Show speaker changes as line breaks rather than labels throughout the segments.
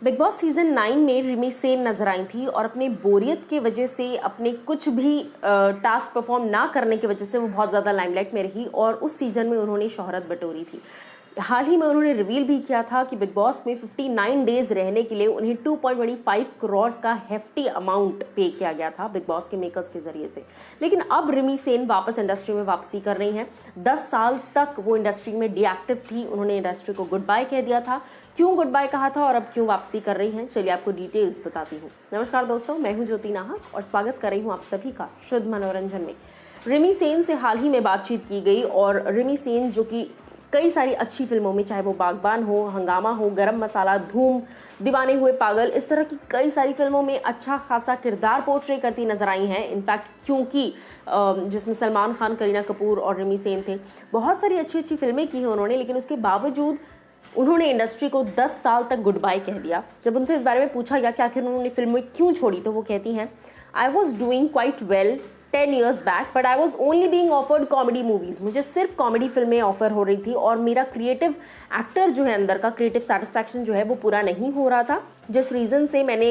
Big boss season 9 में रिमी सेन नजर आई थी और अपनी बोरियत की वजह से अपने कुछ भी टास्क परफॉर्म ना करने की वजह से वो बहुत ज़्यादा लाइमलाइट में रही और उस सीज़न में उन्होंने शोहरत बटोरी थी। हाल ही में उन्होंने रिवील भी किया था कि बिग बॉस में 59 डेज रहने के लिए उन्हें 2.25 करोड़ का हेफ्टी अमाउंट पे किया गया था बिग बॉस के मेकर्स के जरिए से। लेकिन अब रिमी सेन वापस इंडस्ट्री में वापसी कर रही हैं। 10 साल तक वो इंडस्ट्री में डीएक्टिव थी, उन्होंने इंडस्ट्री को गुड बाय कह दिया था। क्यों गुड बाय कहा था और अब क्यों वापसी कर रही हैं, चलिए आपको डिटेल्स बताती हूँ। नमस्कार दोस्तों, मैं हूँ ज्योति नाहक और स्वागत कर रही हूँ आप सभी का शुद्ध मनोरंजन में। रिमी सेन से हाल ही में बातचीत की गई और रिमी सेन जो कि कई सारी अच्छी फिल्मों में, चाहे वो बागबान हो, हंगामा हो, गरम मसाला, धूम, दीवाने हुए पागल, इस तरह की कई सारी फिल्मों में अच्छा खासा किरदार पोर्ट्रे करती नजर आई हैं। इनफैक्ट क्योंकि जिसमें सलमान खान, करीना कपूर और रिमी सेन थे, बहुत सारी अच्छी अच्छी फिल्में की हैं उन्होंने, लेकिन उसके बावजूद उन्होंने इंडस्ट्री को 10 साल तक गुड बाय कह दिया। जब उनसे इस बारे में पूछा गया कि आखिर उन्होंने फिल्में क्यों छोड़ी, तो वो कहती हैं, I was doing quite well 10 years back, but I was only being offered comedy movies। मुझे सिर्फ कॉमेडी फिल्में ऑफर हो रही थी और मेरा क्रिएटिव एक्टर जो है, अंदर का क्रिएटिव सेटिस्फैक्शन जो है वो पूरा नहीं हो रहा था, जिस रीज़न से मैंने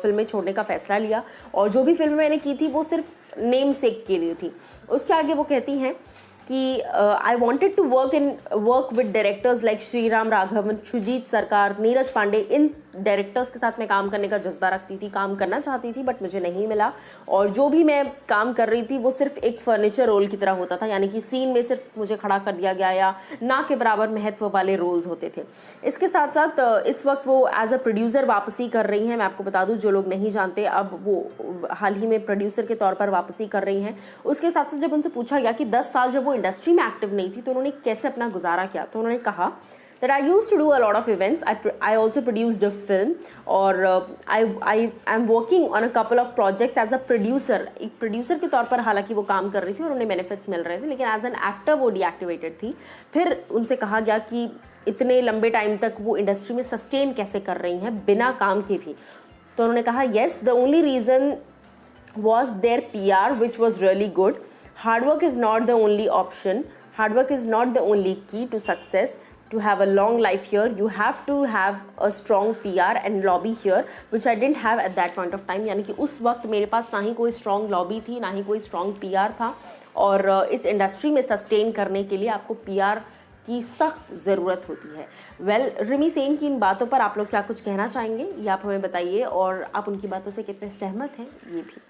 फिल्में छोड़ने का फैसला लिया। और जो भी फिल्में मैंने की थी वो सिर्फ नेम सेक के लिए थी। उसके आगे वो कहती हैं कि I wanted to work with directors like Shriram Raghavan, Sujeet Sarkar, Neeraj Pandey. In directors के साथ मैं काम करने का जज्बा रखती थी, काम करना चाहती थी, बट मुझे नहीं मिला। और जो भी मैं काम कर रही थी वो सिर्फ एक फर्नीचर रोल की तरह होता था, यानी कि सीन में सिर्फ मुझे खड़ा कर दिया गया या ना के बराबर महत्व वाले रोल्स होते थे। इसके साथ साथ इस वक्त वो एज अ प्रोड्यूसर वापसी कर रही हैं। मैं आपको बता दूं, जो लोग नहीं जानते, अब वो हाल ही में प्रोड्यूसर के तौर पर वापसी कर रही हैं। उसके साथ साथ जब उनसे पूछा गया कि 10 साल जब वो इंडस्ट्री में एक्टिव नहीं थी तो उन्होंने कैसे अपना गुजारा किया, तो उन्होंने कहा that I used to do a lot of events. I also produced a film और I am working on a couple of projects as a producer। एक प्रोड्यूसर के तौर पर हालांकि वो काम कर रही थी और उन्हें बेनिफिट्स मिल रहे थे, लेकिन एज एन एक्टर वो डीएक्टिवेटेड थी। फिर उनसे कहा गया कि इतने लंबे टाइम तक वो इंडस्ट्री में सस्टेन कैसे कर रही हैं बिना काम के भी, तो उन्होंने कहा yes, the only reason was their PR which was really good। Hard work is not the only option, hard work is not the only key to success। To have a long life here, you have to have a strong PR and lobby here, which I didn't have at that point of time। यानी कि उस वक्त मेरे पास ना ही कोई strong lobby थी, ना ही कोई strong PR था, और इस इंडस्ट्री में सस्टेन करने के लिए आपको PR की सख्त ज़रूरत होती है। वेल, रिमी सेन की इन बातों पर आप लोग क्या कुछ कहना चाहेंगे, ये आप हमें बताइए, और आप उनकी बातों से कितने सहमत हैं ये भी।